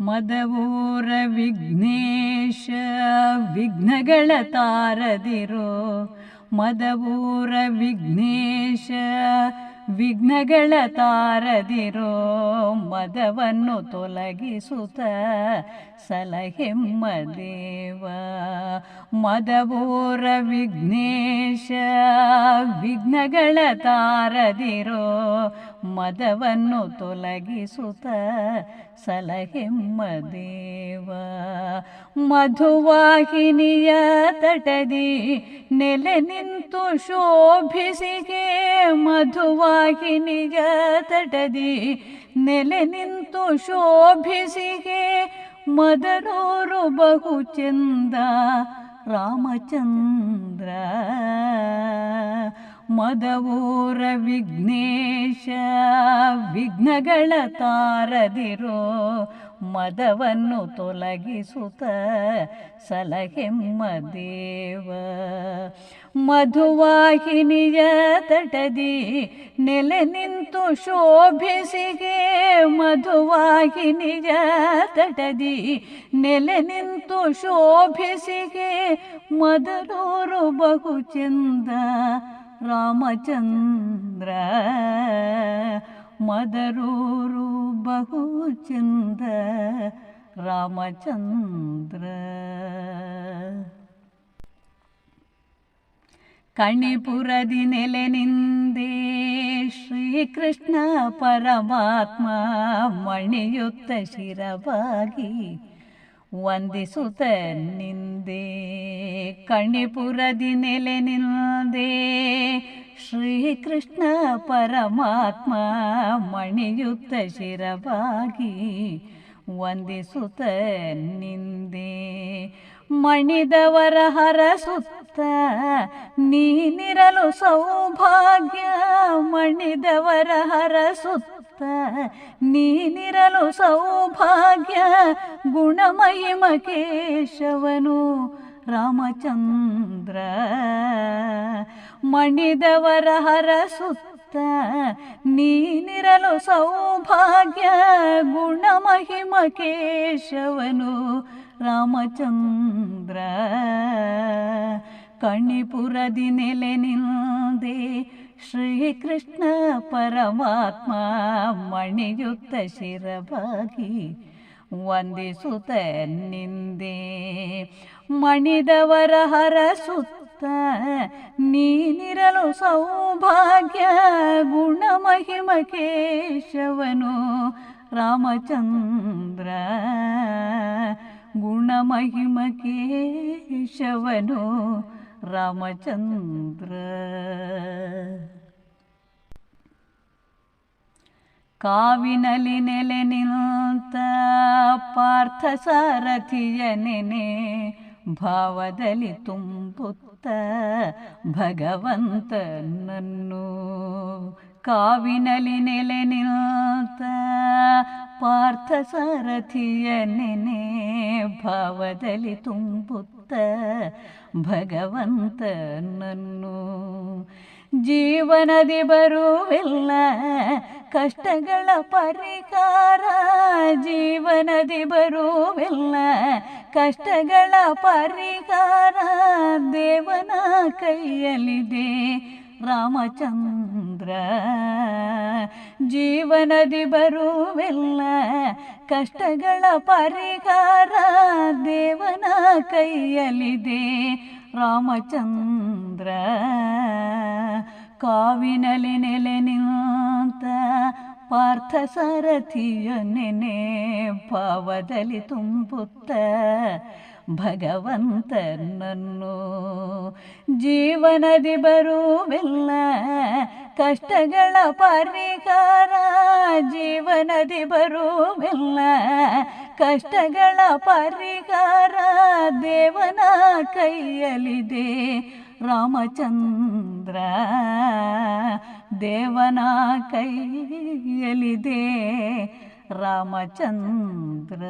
ಮದವೂರ ವಿಘ್ನೇಶ ವಿಘ್ನಗಳ ತಾರದಿರೋ, ಮದವೂರ ವಿಘ್ನೇಶ ವಿಘ್ನಗಳ ತಾರದಿರೋ, ಮದವನ್ನು ತೊಲಗಿಸುತ್ತ ಸಲಹೆಮ್ಮ ದೇವ. ಮದವೂರ ವಿಘ್ನೇಶ ವಿಘ್ನಗಳ ತಾರದಿರೋ, ಮದವನ್ನು ತೊಲಗಿಸುತ್ತ ಸಲಹೆಮ್ಮ ದೇವ. ಮಧುವಾಹಿನಿಯ ತಟದಿ ನೆಲೆ ನಿಂತು ಶೋಭಿಸಿಗೆ, ಮಧುವಾಹಿನಿಯ ತಟದಿ ನೆಲೆ ನಿಂತು ಶೋಭಿಸಿಗೆ, ಮದರೂರು ಬಹು ಚಂದ ರಾಮಚಂದ್ರ. ಮದವೂರ ವಿಘ್ನೇಶ ವಿಘ್ನಗಳ ತಾರದಿರೋ, ಮದವನ್ನು ತೊಲಗಿಸುತ್ತ ಸಲಹೆಮ್ಮ ದೇವ. ಮಧುವಾಹಿನಿಯ ತಟದಿ ನೆಲೆ ನಿಂತು ಶೋಭಿಸಿಗೆ, ಮಧುವಾಹಿನಿಯ ತಟದಿ ನೆಲೆ ನಿಂತು ಶೋಭಿಸಿಗೆ, ಮದರೂರು ಬಹು ಚಂದ ರಾಮಚಂದ್ರ. ಮದರೂರು ಬಹು ಚಂದ ರಾಮಚಂದ್ರ. ಕಣಿಪುರದಿ ನೆಲೆ ನಿಂದೆ ಶ್ರೀಕೃಷ್ಣ ಪರಮಾತ್ಮ, ಮಣಿಯುತ್ತ ಶಿರವಾಗಿ ವಂದಿಸುತ್ತ ನಿಂದೆ. ಕಣಿಪುರದಿ ನೆಲೆ ನಿಂದೆ ಶ್ರೀಕೃಷ್ಣ ಪರಮಾತ್ಮ, ಮಣಿಯುತ್ತ ಶಿರವಾಗಿ ವಂದಿಸುತ್ತ ನಿಂದೆ. ಮಣಿದವರ ಹರಸುತ್ತ ನೀನಿರಲು ಸೌಭಾಗ್ಯ, ಮಣಿದವರ ಹರಸುತ್ತ ನೀನಿರಲು ಸೌಭಾಗ್ಯ, ಗುಣಮಹಿಮ ಕೇಶವನು ರಾಮಚಂದ್ರ. ಮಣಿದವರ ಹರಸುತ್ತ ನೀನಿರಲು ಸೌಭಾಗ್ಯ, ಗುಣಮಹಿಮ ಕೇಶವನು ರಾಮಚಂದ್ರ. ಕಣಿಪುರದಿ ನೆಲೆ ನಿಂದೆ ಶ್ರೀಕೃಷ್ಣ ಪರಮಾತ್ಮ, ಮಣಿಯುತ್ತ ಶಿರವಾಗಿ ವಂದಿಸುತ್ತ ನಿಂದೆ. ಮಣಿದವರ ಹರಸುತ್ತ ನೀನಿರಲು ಸೌಭಾಗ್ಯ, ಗುಣಮಹಿಮ ಕೇಶವನು ರಾಮಚಂದ್ರ. ಗುಣಮಹಿಮ ಕೇಶವನು ರಾಮಚಂದ್ರ. ಕಾವಿನಲ್ಲಿ ನೆಲೆ ನಿಂತ ಪಾರ್ಥ ಸಾರಥಿಯ ನೆನೆ, ಭಾವದಲ್ಲಿ ತುಂಬುತ್ತ ಭಗವಂತನನ್ನು. ಕಾವಿನಲ್ಲಿ ನೆಲೆ ನಿಂತ ಪಾರ್ಥ ಸಾರಥಿಯ ನೆನೆ, ಭಾವದಲ್ಲಿ ತುಂಬುತ್ತ ಭಗವಂತನನ್ನು. ಜೀವನದಿ ಬರುವೆಲ್ಲ ಕಷ್ಟಗಳ ಪರಿಹಾರ, ಜೀವನದಿ ಬರುವೆಲ್ಲ ಕಷ್ಟಗಳ ಪರಿಹಾರ, ದೇವನ ಕೈಯಲ್ಲಿದೆ ರಾಮಚಂದ್ರ. ಜೀವನದಿ ಬರುವೆಲ್ಲ ಕಷ್ಟಗಳ ಪರಿಹಾರ, ದೇವನ ಕೈಯಲ್ಲಿದೆ ರಾಮಚಂದ್ರ. ಕಾವಿನಲ್ಲಿ ನೆಲೆ ನಿಂತ ಪಾರ್ಥ ಸಾರಥಿಯ ನೆನೆ, ಭಾವದಲ್ಲಿ ತುಂಬುತ್ತ ಭಗವಂತನನ್ನು. ಜೀವನದಿ ಬರುವೆಲ್ಲ ಕಷ್ಟಗಳ ಪರಿಹಾರ, ಜೀವನದಿ ಬರುವೆಲ್ಲ ಕಷ್ಟಗಳ ಪರಿಹಾರ, ದೇವನ ಕೈಯಲ್ಲಿದೆ ರಾಮಚಂದ್ರ. ದೇವನ ಕೈಯಲ್ಲಿದೆ ರಾಮಚಂದ್ರ.